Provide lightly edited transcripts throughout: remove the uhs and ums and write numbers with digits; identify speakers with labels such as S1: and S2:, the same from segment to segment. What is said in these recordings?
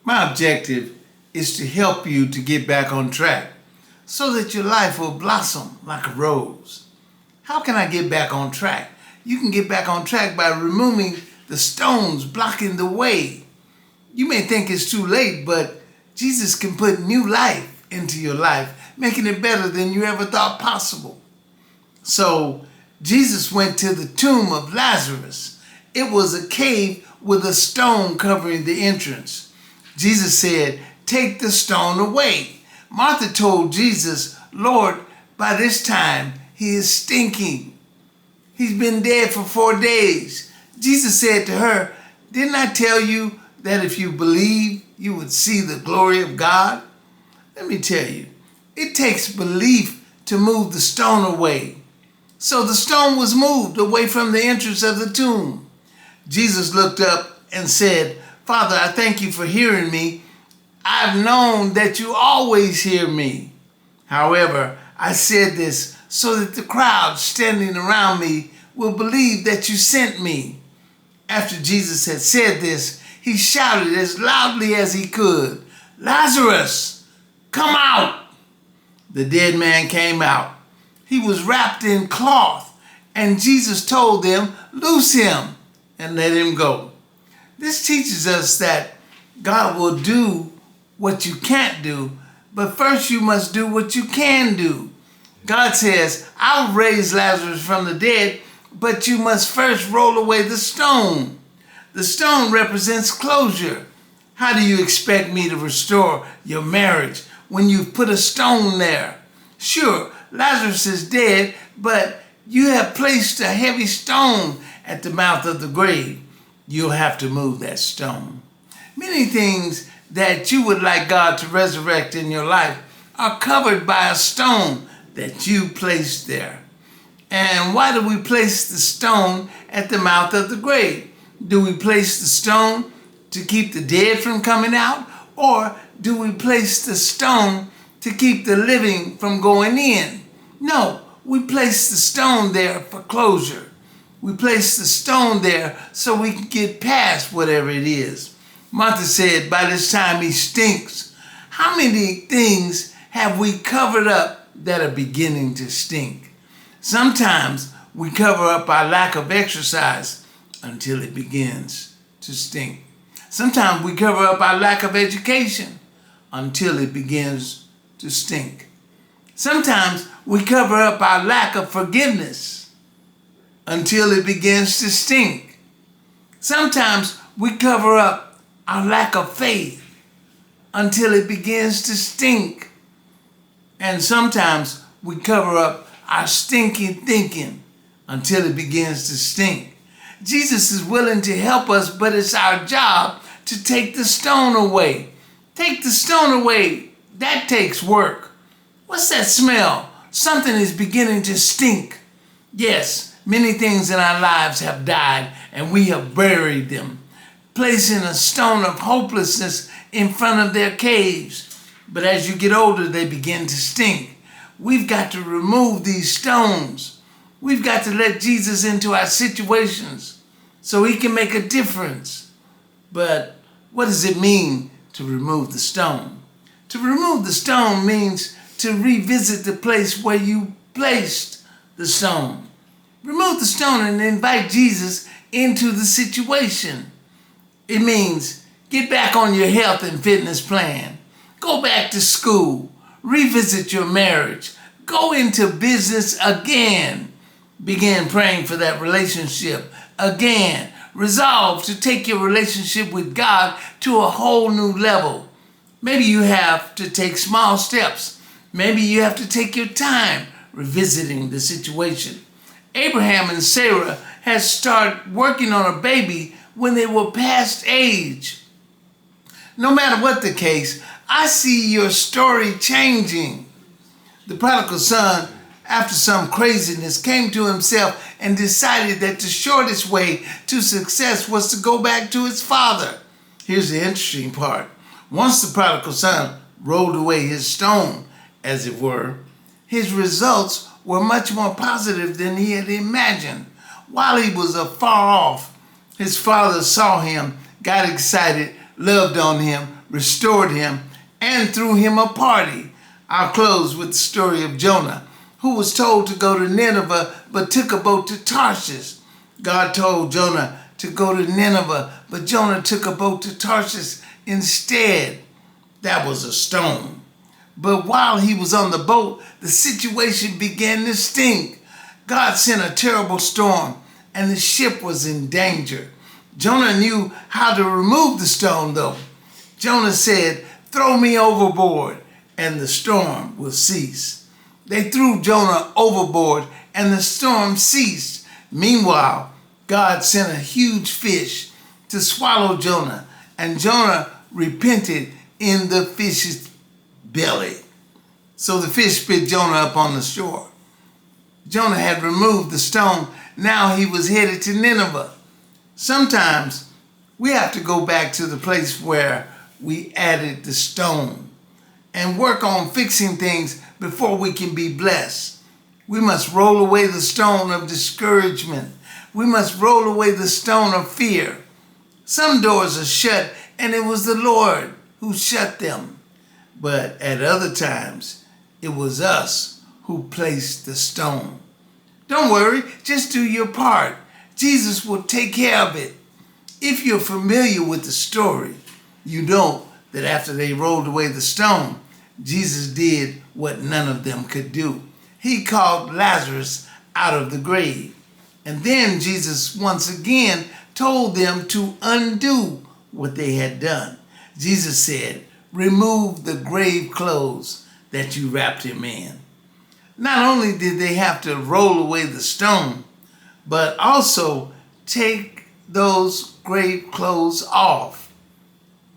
S1: My objective is to help you to get back on track so that your life will blossom like a rose. How can I get back on track? You can get back on track by removing the stones blocking the way. You may think it's too late, but Jesus can put new life into your life, making it better than you ever thought possible. So Jesus went to the tomb of Lazarus. It was a cave with a stone covering the entrance. Jesus said, "Take the stone away." Martha told Jesus, "Lord, by this time he is stinking. He's been dead for 4 days." Jesus said to her, "Didn't I tell you that if you believe, you would see the glory of God?" Let me tell you, it takes belief to move the stone away. So the stone was moved away from the entrance of the tomb. Jesus looked up and said, "Father, I thank you for hearing me. I've known that you always hear me. However, I said this so that the crowd standing around me will believe that you sent me." After Jesus had said this, he shouted as loudly as he could, "Lazarus, come out!" The dead man came out. He was wrapped in cloth, and Jesus told them, "Loose him and let him go." This teaches us that God will do what you can't do, but first you must do what you can do. God says, "I'll raise Lazarus from the dead, but you must first roll away the stone." The stone represents closure. How do you expect me to restore your marriage when you've put a stone there? Sure, Lazarus is dead, but you have placed a heavy stone at the mouth of the grave. You'll have to move that stone. Many things that you would like God to resurrect in your life are covered by a stone that you placed there. And why do we place the stone at the mouth of the grave? Do we place the stone to keep the dead from coming out? Or do we place the stone to keep the living from going in? No, we place the stone there for closure. We place the stone there so we can get past whatever it is. Martha said, "By this time he stinks." How many things have we covered up that are beginning to stink? Sometimes we cover up our lack of exercise until it begins to stink. Sometimes we cover up our lack of education until it begins to stink. Sometimes we cover up our lack of forgiveness until it begins to stink. Sometimes we cover up our lack of faith until it begins to stink. And sometimes we cover up our stinking thinking until it begins to stink. Jesus is willing to help us, but it's our job to take the stone away. Take the stone away. That takes work. What's that smell? Something is beginning to stink. Yes, many things in our lives have died and we have buried them, placing a stone of hopelessness in front of their caves. But as you get older, they begin to stink. We've got to remove these stones. We've got to let Jesus into our situations so he can make a difference. But what does it mean to remove the stone? To remove the stone means to revisit the place where you placed the stone. Remove the stone and invite Jesus into the situation. It means get back on your health and fitness plan. Go back to school. Revisit your marriage. Go into business again. Begin praying for that relationship again. Resolve to take your relationship with God to a whole new level. Maybe you have to take small steps. Maybe you have to take your time revisiting the situation. Abraham and Sarah had started working on a baby when they were past age. No matter what the case, I see your story changing. The prodigal son, after some craziness, came to himself and decided that the shortest way to success was to go back to his father. Here's the interesting part. Once the prodigal son rolled away his stone, as it were, his results were much more positive than he had imagined. While he was afar off, his father saw him, got excited, loved on him, restored him, and threw him a party. I'll close with the story of Jonah, who was told to go to Nineveh but took a boat to Tarshish. God told Jonah to go to Nineveh, but Jonah took a boat to Tarshish instead. That was a stone. But while he was on the boat, the situation began to stink. God sent a terrible storm, and the ship was in danger. Jonah knew how to remove the stone, though. Jonah said, "Throw me overboard, and the storm will cease." They threw Jonah overboard, and the storm ceased. Meanwhile, God sent a huge fish to swallow Jonah, and Jonah repented in the fish's belly. So the fish spit Jonah up on the shore. Jonah had removed the stone. Now he was headed to Nineveh. Sometimes we have to go back to the place where we added the stone and work on fixing things before we can be blessed. We must roll away the stone of discouragement. We must roll away the stone of fear. Some doors are shut, and it was the Lord who shut them. But at other times, it was us who placed the stone. Don't worry, just do your part. Jesus will take care of it. If you're familiar with the story, you know that after they rolled away the stone, Jesus did what none of them could do. He called Lazarus out of the grave. And then Jesus once again told them to undo what they had done. Jesus said, "Remove the grave clothes that you wrapped him in." Not only did they have to roll away the stone, but also take those grave clothes off.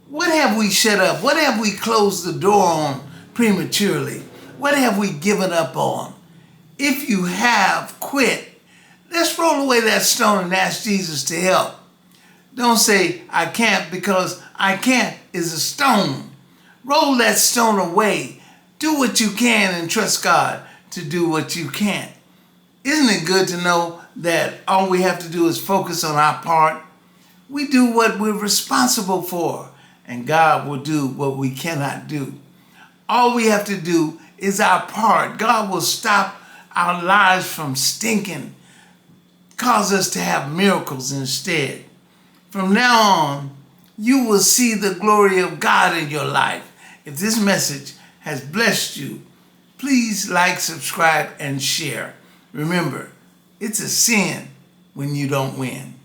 S1: What have we shut up? What have we closed the door on prematurely? What have we given up on? If you have quit, let's roll away that stone and ask Jesus to help. Don't say, "I can't," because "I can't" is a stone. Roll that stone away. Do what you can and trust God to do what you can't. Isn't it good to know that all we have to do is focus on our part? We do what we're responsible for, and God will do what we cannot do. All we have to do is our part. God will stop our lives from stinking, cause us to have miracles instead. From now on, you will see the glory of God in your life. If this message has blessed you, please like, subscribe, and share. Remember, it's a sin when you don't win.